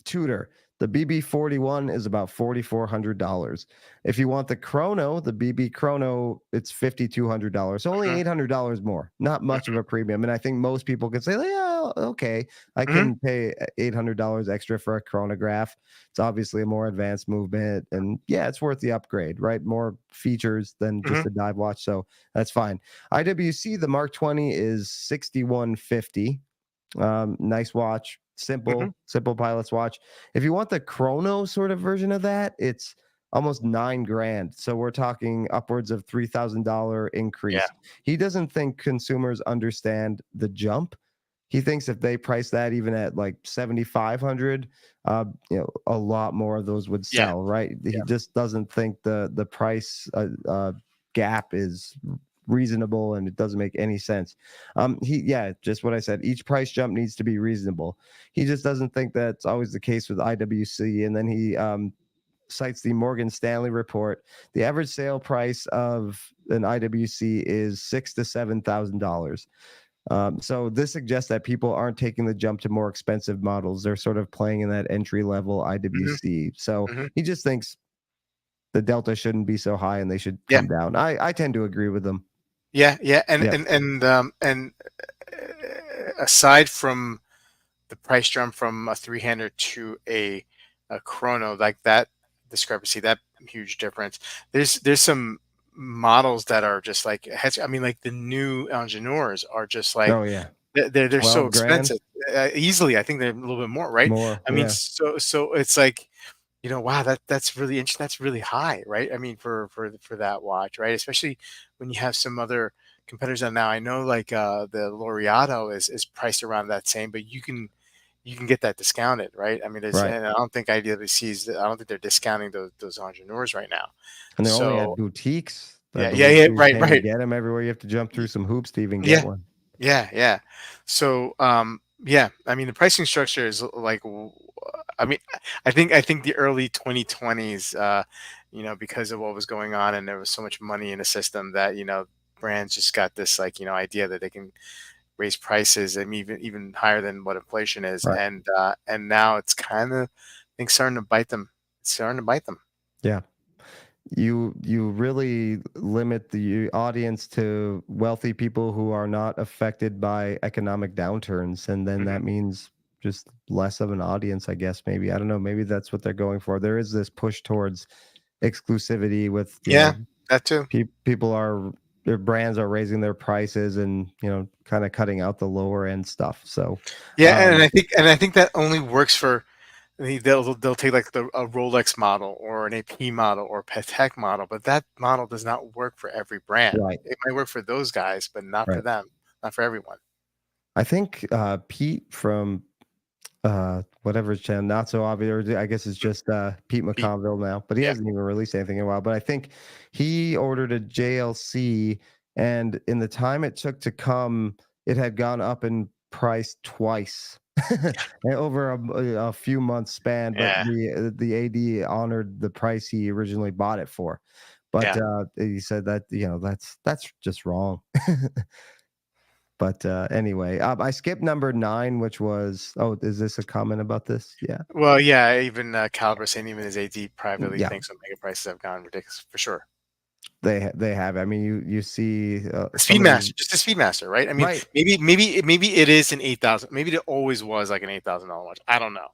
Tudor, the BB41 is about $4,400. If you want the Chrono, the BB Chrono, it's $5,200. So only
Mhm,
$800 more. Not much of
mhm,
a premium, and I think most people could say, yeah, okay, I
mhm,
can pay $800 extra for a chronograph. It's obviously a more advanced movement, and yeah, it's worth the upgrade, right? More features than just
mhm,
a dive watch, so that's fine. IWC, the Mark 20 is 6150. Nice watch,
mhm,
simple pilot's watch. If you want the chrono sort of version of that, it's almost 9 grand. So we're talking upwards of $3,000
yeah,
increase. He doesn't think consumers understand the jump. He thinks if they price that even at like 7,500, a lot more of those would
yeah,
sell, right? He
yeah,
just doesn't think the price gap is reasonable, and it doesn't make any sense. Yeah, just what I said. Each price jump needs to be reasonable. He just doesn't think that's always the case with IWC, and then he cites the Morgan Stanley report. The average sale price of an IWC is $6,000 to $7,000. So this suggests that people aren't taking the jump to more expensive models. They're sort of playing in that entry level
mhm,
IWC. So
mhm,
he just thinks the delta shouldn't be so high and they should
yeah,
come down. I tend to agree with them.
yeah, yeah,
Yeah.
and aside from the price jump from a three-hander to a chrono, like that discrepancy, that huge difference. There's some models that are just like I mean, like the new Ingenieurs are just like
Oh yeah.
they're so
12 grand
expensive. Easily, I think they're a little bit more, right?
more.
I mean,
Yeah.
so it's like, wow, that's really interesting. That's really high, right? I mean, for that watch, right? Especially when you have some other competitors on now. I know like the Laureato is priced around that same, but you can get that discounted, right? I mean, there's
Right.
and I don't think IWC's I don't think they're discounting those entrepreneurs right now.
And they're only at
So
boutiques, I
yeah, yeah,
believe.
yeah,
So you
right,
can't even
right.
get them everywhere. You have to jump through
Y-
some hoops to even get
Yeah,
one.
yeah, yeah. So yeah, I mean the pricing structure is like I mean I think the early 2020s because of what was going on and there was so much money in the system that brands just got this like idea that they can raise prices and even higher than what inflation is,
Right.
and now it's kind of I think starting to bite them. It's starting to bite them.
Yeah. You really limit the audience to wealthy people who are not affected by economic downturns, and then
Hmm.
that means just less of an audience, I guess. Maybe, I don't know, maybe that's what they're going for. There is this push towards exclusivity with,
Yeah, that too.
people are, their brands are raising their prices and, kind of cutting out the lower end stuff. So
Yeah, and
um
I think that only works for they'll take like a Rolex model or an AP model or a Patek model, but that model does not work for every brand.
right,
It might work for those guys, but not for
right.
them, not for everyone.
I think Pete from whatever his channel, not so obvious. I guess it's just Pete
Pete,
McConville now, but he
yeah,
hasn't even released anything in a while. But I think he ordered a JLC, and in the time it took to come, it had gone up in price twice and over a few months span. But
yeah,
the AD honored the price he originally bought it for. But
yeah.
he said that that's just wrong. But anyway, I skipped number 9, which was, oh, is this a comment about this? Yeah.
Well, yeah, even Caliber saying even his AD privately
Yeah,
thinks Omega prices have gone ridiculous for sure.
they have. I mean, you see some of these,
Speedmaster, just a Speedmaster, right? I mean,
right?
maybe it is an 8,000. Maybe it always was like an $8,000 watch. I don't know,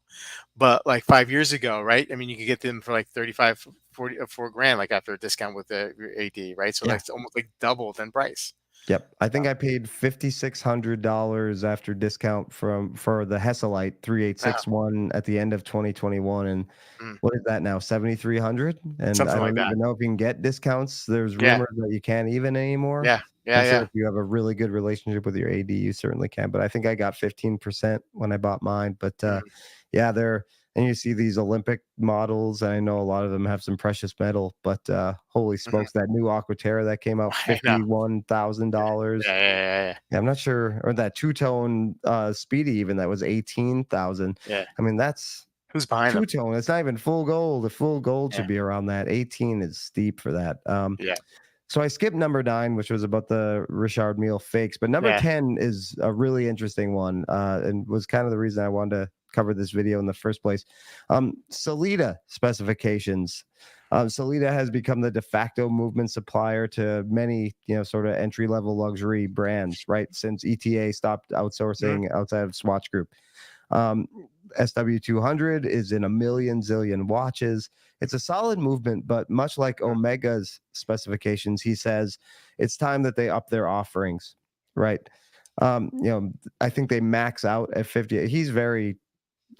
but like 5 years ago, right? I mean, you could get them for like 35, 40, 4 grand, like after a discount with the your AD, right? So
Yeah.
that's almost like doubled in price.
Yep. I think
Um,
I paid $5,600 after discount for the Hesselite
yeah,
3861 at the end of 2021, and
mm,
what is that now? 7,300, and I
something like
don't
that.
even know if you can get discounts. There's
Yeah,
rumors that you can't even anymore.
yeah, yeah,
I'm sure
yeah.
if you have a really good relationship with your AD, you certainly can. But I think I got 15% when I bought mine. But
Mm,
yeah, they're, and you see these Olympic models, and I know a lot of them have some precious metal, but holy
mhm.
smokes, that new Aquaterra that came out,
I know. Yeah,
$51,000.
yeah, yeah, yeah, yeah.
Yeah, I'm not sure, or that two-tone Speedy even that was 18,000.
Yeah.
I mean, that's
Who's buying them?
two-tone. It's not even full gold. The full gold
Yeah,
should be around that. 18 is steep for that.
yeah.
So I skipped number 9, which was about the Richard Mille fakes, but number
Yeah.
10 is a really interesting one, and was kind of the reason I wanted to cover this video in the first place. Salida specifications. Salida has become the de facto movement supplier to many, sort of entry level luxury brands, right? Since ETA stopped
Hmm.
outsourcing outside of Swatch Group. Um, SW200 is in a million zillion watches. It's a solid movement, but much like Omega's specifications, he says it's time that they up their offerings, right? I think they max out at 50. He's very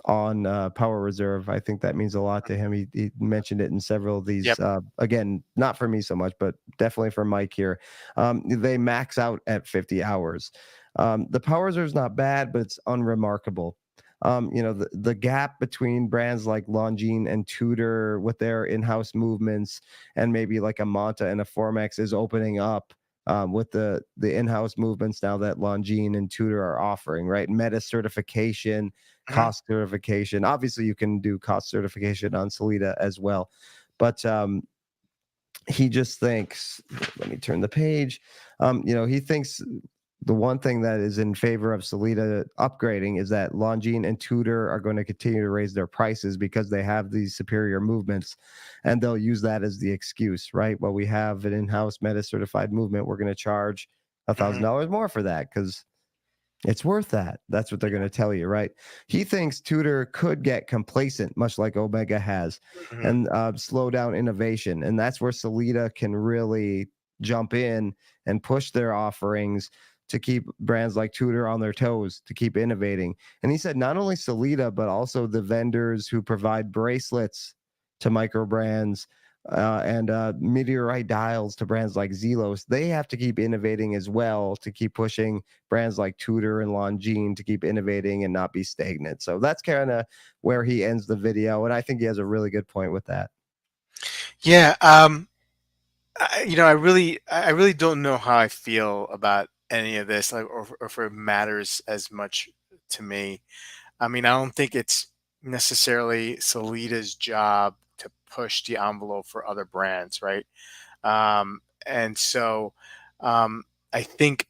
on power reserve. I think that means a lot to him. He mentioned it in several of these.
Yep.
Again, not for me so much, but definitely for Mike here. They max out at 50 hours. The power reserve is not bad, but it's unremarkable. The gap between brands like Longines and Tudor with their in-house movements and maybe like a Manta and a Formex is opening up with the in-house movements now that Longines and Tudor are offering, right? Meta certification,
Hmm.
cost certification. Obviously, you can do cost certification on Salida as well, but he just thinks. Let me turn the page. He thinks the one thing that is in favor of Salida upgrading is that Longines and Tudor are going to continue to raise their prices because they have these superior movements, and they'll use that as the excuse, right? Well, we have an in-house meta certified movement. We're going to charge
Hmm.
$1,000 more for that because it's worth that. That's what they're going to tell you, right? He thinks Tudor could get complacent, much like Omega has,
Hmm.
and slow down innovation. And that's where Salida can really jump in and push their offerings to keep brands like Tudor on their toes, to keep innovating. And he said not only Salida, but also the vendors who provide bracelets to micro brands and meteorite dials to brands like Zelos, they have to keep innovating as well to keep pushing brands like Tudor and Longines to keep innovating and not be stagnant. So that's kind of where he ends the video, and I think he has a really good point with that.
Yeah. I really don't know how I feel about any of this, like, or if it matters as much to me. I mean, I don't think it's necessarily Solida's job to push the envelope for other brands, right? And so, um, I think,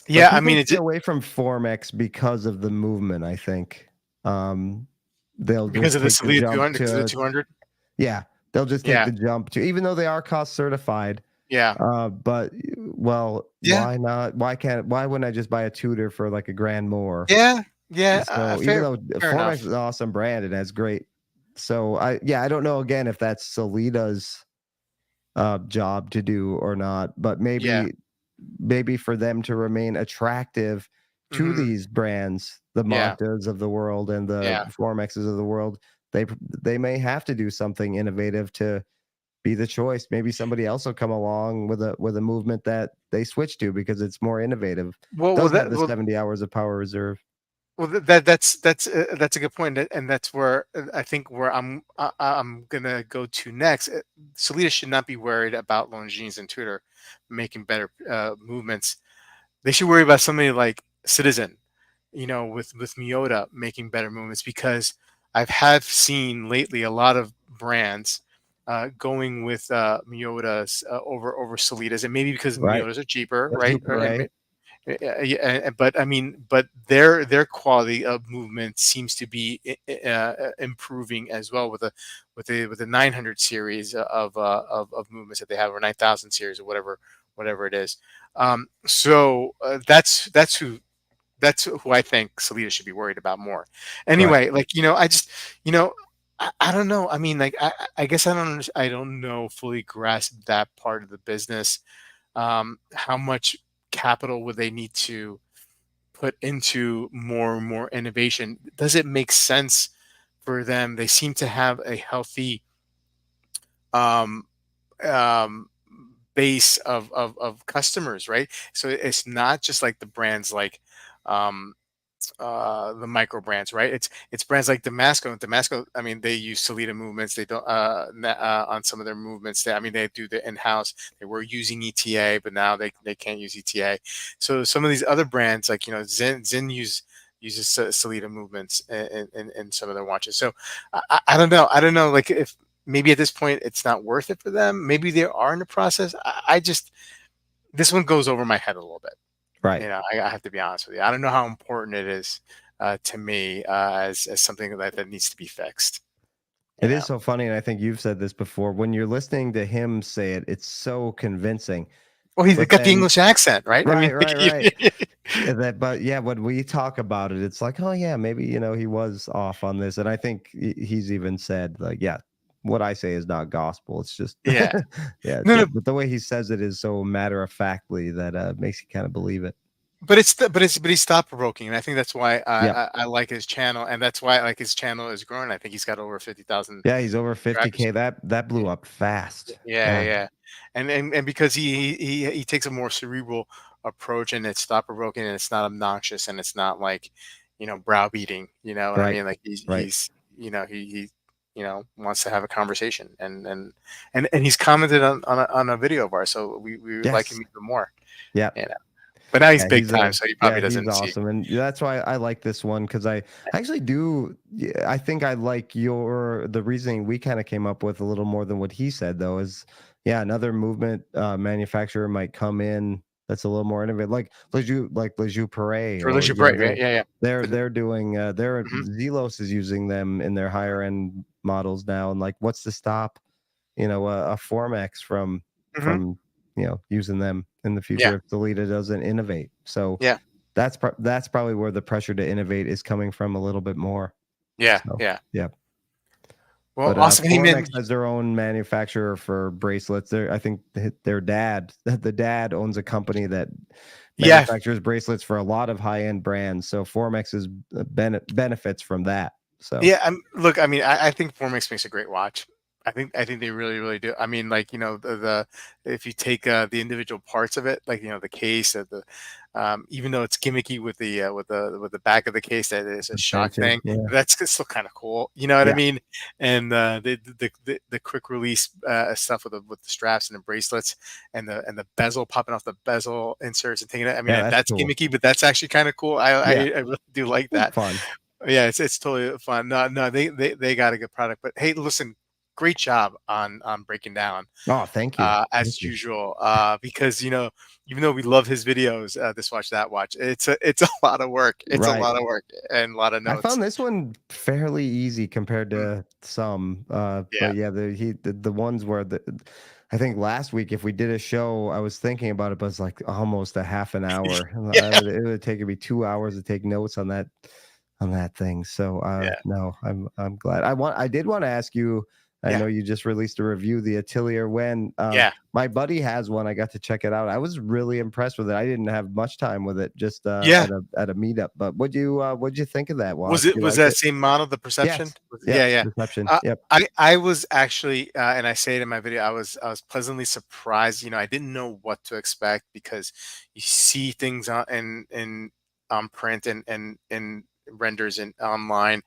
But
yeah, I
people
mean,
stay away from Formex because of the movement. I think um, they'll
because
just
of the
take the
Solida
jump
200, because of the
to
200.
yeah, they'll just take
Yeah,
the jump to even though they are cost certified.
yeah,
But well,
yeah,
why not? Why wouldn't I just buy a Tudor for like a grand more?
yeah, yeah.
So even
Fair,
though
fair
Formex is
enough.
an awesome brand, it has great. So I don't know again if that's Solida's job to do or not, but
Yeah.
maybe for them to remain attractive to
Hmm.
these brands, the
Yeah.
Montas of the world and the
Yeah.
Formexes of the world, they they may have to do something innovative to be the choice. Maybe somebody else will come along with a movement that they switch to because it's more innovative.
Well, well,
Does have
that,
the
well,
70 hours of power reserve.
well, that's a good point, and that's where I think where I'm gonna go to next. Solita should not be worried about Longines and Tudor making better movements. They should worry about somebody like Citizen, with Miyota making better movements, because have seen lately a lot of brands going with Miyotas over Solitas, and maybe because
Right.
Miyotas are cheaper,
That's
right?
Super Ray.
Yeah, but I mean, but their quality of movement seems to be improving as well with the 900 series of movements that they have, or 9,000 series, or whatever it is. So that's who I think Salida should be worried about more.
Right.
Anyway, like, I just, I don't know. I mean, like, I guess I don't know, fully grasp that part of the business. How much capital would they need to put into more and more innovation? Does it make sense for them? They seem to have a healthy um, um, base of customers, right? So it's not just like the brands like um, the micro brands, right? It's brands like Damasco. Damasco, I mean, they use Solita movements. They don't on some of their movements. I mean, they do the in-house. They were using ETA, but now they can't use ETA. So some of these other brands, like, Zen uses Solita movements in some of their watches. So I don't know. I don't know, like, if maybe at this point it's not worth it for them. Maybe they are in the process. I just this one goes over my head a little bit.
Right.
I have to be honest with you. I don't know how important it is to me as something that needs to be fixed. You
It is
know.
so funny, and I think you've said this before. When you're listening to him say it, it's so convincing.
Well, he's
But
got the
then
English accent, right? I
right,
mean,
right, right. But yeah, when we talk about it, it's like, oh yeah, maybe he was off on this, and I think he's even said like, yeah, what I say is not gospel. It's just
yeah.
yeah,
No, no,
but the way he says it is so matter of factly that makes you kind of believe it.
but he's thought provoking, and I think that's why
Yep.
I like his channel, and that's why like his channel is growing. I think he's got over 50,000
Yeah, he's over
subscribers.
50K. That blew up fast.
Yeah,
Yeah.
yeah, and because he takes a more cerebral approach, and it's thought provoking, and it's not obnoxious, and it's not like, browbeating. You know what I
Right.
mean? Like
Right.
he's he wants to have a conversation, and he's commented on a video of ours, so we like him
Yes.
even more.
Yeah.
You know, but now he's
Yeah,
big time, so he probably
he's
doesn't see.
awesome, and that's why I like this one because I actually do. Yeah, I think I like the reasoning we kind of came up with a little more than what he said though. Is yeah, another movement manufacturer might come in that's a little more innovative, like Lejeune Perret,
For
or
Alicia Bright, right? Yeah, yeah. For the,
they're doing their
mhm,
Zelos is using them in their higher end models now, and like what's to stop a Formex
mhm.
from using them in the
Yeah,
future if Toledo doesn't innovate. So
yeah,
that's probably where the pressure to innovate is coming from a little bit more.
yeah,
So
yeah.
yeah,
Well,
but
awesome. Hey,
Formex
man.
has their own manufacturer for bracelets. I think their dad, the dad owns a company that
Yeah,
manufactures bracelets for a lot of high end brands. So Formex is benefits from that. So
yeah. Look, I mean, I think Formex makes a great watch. I think they really, really do. I mean, like, the if you take the individual parts of it, like, the case, even though it's gimmicky with the back of the case, that is a shock
suspension,
thing.
yeah,
That's still kind of cool. You know what I
yeah,
mean? And the quick release stuff with the straps and the bracelets, and the bezel popping off the bezel inserts and taking it. I
yeah,
mean,
that's
that's
cool.
gimmicky, but that's actually kind of cool.
Yeah,
I really do like
it's
that.
fun.
Yeah, it's totally fun. No, no, they got a good product. But hey, listen, great job on breaking down
Oh, thank you. Thank
as
you.
usual. Because even though we love his videos, this watch that watch, it's a lot of work. It's a
Right.
lot of work and a lot of
I
notes.
found this one fairly easy compared
Mm,
to some,
yeah,
but yeah, the ones where I think last week if we did a show, I was thinking about it, but it's like almost a half an hour. And
yeah,
it would take me 2 hours to take notes on that thing. So
yeah,
no, I'm glad. I did want to ask you. I
yeah,
know you just released a review, the Atelier when
yeah,
my buddy has one. I got to check it out. I was really impressed with it. I didn't have much time with it, just
yeah.
at a meetup. But what'd you think of that watch?
Was it
You
was
like
that
it?
same model, the Perception?
Yes.
Yeah,
Yep.
yeah.
Reception.
Uh,
Yep.
I was actually, and I say it in my video, I was pleasantly surprised. I didn't know what to expect because you see things on print and renders and online,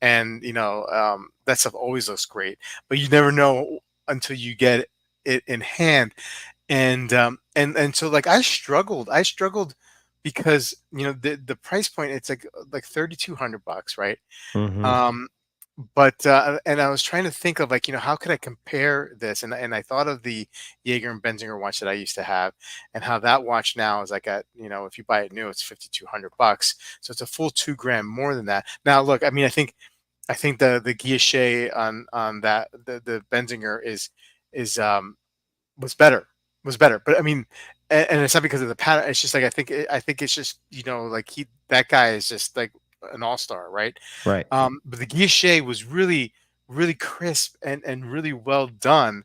and that stuff always looks great, but you never know until you get it in hand. And so like I struggled because the price point, it's like $3,200, right?
Mm-hmm.
um but and I was trying to think of, like, how could I compare this, and I thought of the Jaeger and Benzinger watch that I used to have, and how that watch now is like, at if you buy it new, it's $5,200, so it's a full 2 grand more than that. Now look, I mean, I think the guilloche on that, the Benzinger is was better, but I mean, and it's not because of the pattern. It's just like, I think it's just, like, that guy is just like an all-star, right?
Right.
But the guilloche was really, really crisp and really well done.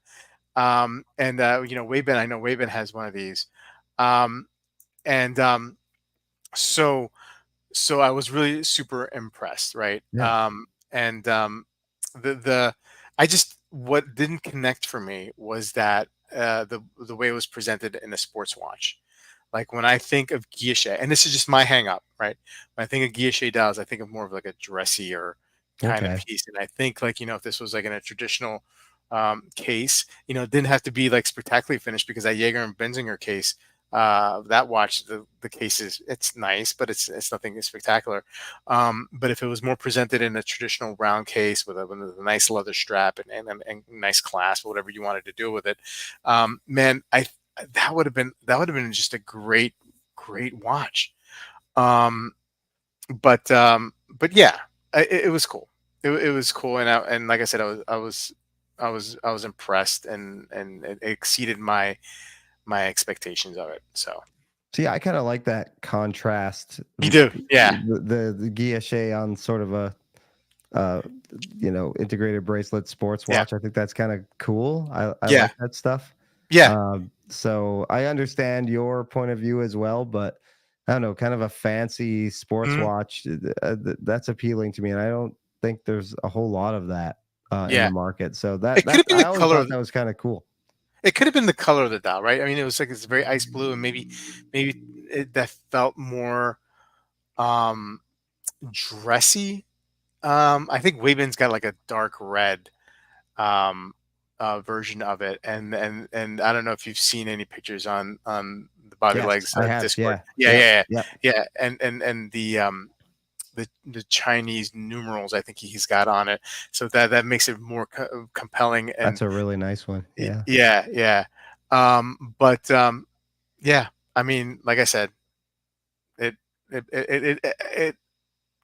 And Wayben, I know Wayben has one of these. Um, and so so I was really super impressed, right?
Yeah.
And the I just what didn't connect for me was that the way it was presented in a sports watch. Like, when I think of guilloche, and this is just my hang up, right? When I think of guilloche dials, I think of more of like a dressier kind of
Okay.
piece. And I think, like, if this was like in a traditional case, it didn't have to be like spectacularly finished, because that Jaeger and Benzinger case, that watch, the case is it's nice, but it's nothing spectacular. But if it was more presented in a traditional round case with a nice leather strap and nice clasp, whatever you wanted to do with it, man, I that would have been just a great watch. Um, but yeah, it was cool. It was cool, and like I said, I was impressed, and it exceeded my expectations of it. So
See, I kind of like that contrast.
you do, yeah,
The guilloche on sort of a uh, integrated bracelet sports
yeah,
watch. I think that's kind of cool. I
yeah,
like that stuff.
yeah.
So I understand your point of view as well, but I don't know, kind of a fancy sports
Mhm.
watch that's appealing to me, and I don't think there's a whole lot of that in the
Yeah.
market. So
It could
that
have been
I
the
always
color
thought
of
that was kind of cool.
it could have been the color of the dial, right? I mean, it was like it's very ice blue, and maybe that felt more um dressy. I think Wayman's got like a dark red um version of it, and I don't know if you've seen any pictures on the Bobby
Yes,
Legs
I have.
Discord.
Yeah,
Yeah,
yep,
yeah,
yep.
yeah, yeah, and the Chinese numerals I think he's got on it, so that makes it more compelling. And
That's a really nice one. Yeah,
yeah, yeah. But yeah, I mean, like I said, it it it it, it,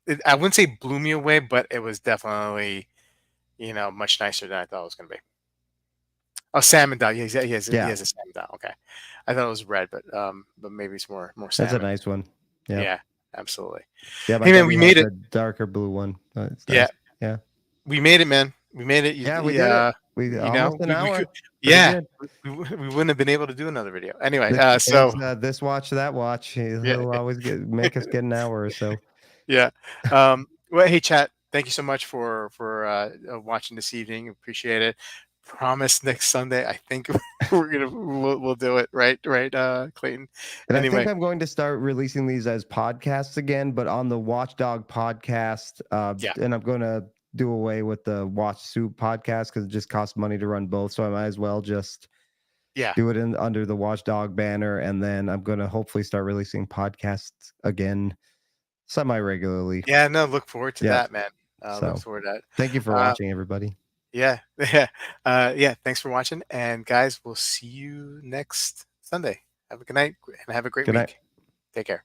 it, I wouldn't say blew me away, but it was definitely much nicer than I thought it was going to be. Oh, salmon dye. Yeah, he
yeah.
has a salmon dye. Okay, I thought it was red, but maybe it's more
That's a
salmon.
nice one. Yeah,
Yeah, absolutely.
yeah. My
Hey man, we
buddy has
made it.
a darker blue one. It's
Yeah,
nice. Yeah.
we made it, man. We made it.
Yeah, we did it. We
You
almost
know,
an
we could.
hour. Pretty
Yeah,
good.
we wouldn't have been able to do another video anyway.
It's
So
this watch, that watch.
yeah,
He'll always make us get an hour or so.
yeah. Well, hey, chat. Thank you so much for watching this evening. Appreciate it. Promise next Sunday. I think we'll do it. Right, Clayton.
And I think
Anyway,
I'm going to start releasing these as podcasts again, but on the Watchdog podcast.
yeah,
And I'm going to do away with the Watch Soup podcast because it just costs money to run both. So I might as well just
yeah,
do it in under the Watchdog banner, and then I'm going to hopefully start releasing podcasts again semi regularly.
yeah. No, look forward to
Yeah.
that, man. Look
So
forward to
thank you for
that.
watching, everybody.
Yeah, yeah, yeah. Thanks for watching, and guys, we'll see you next Sunday. Have a good night and have a great
Good night.
week. Take care.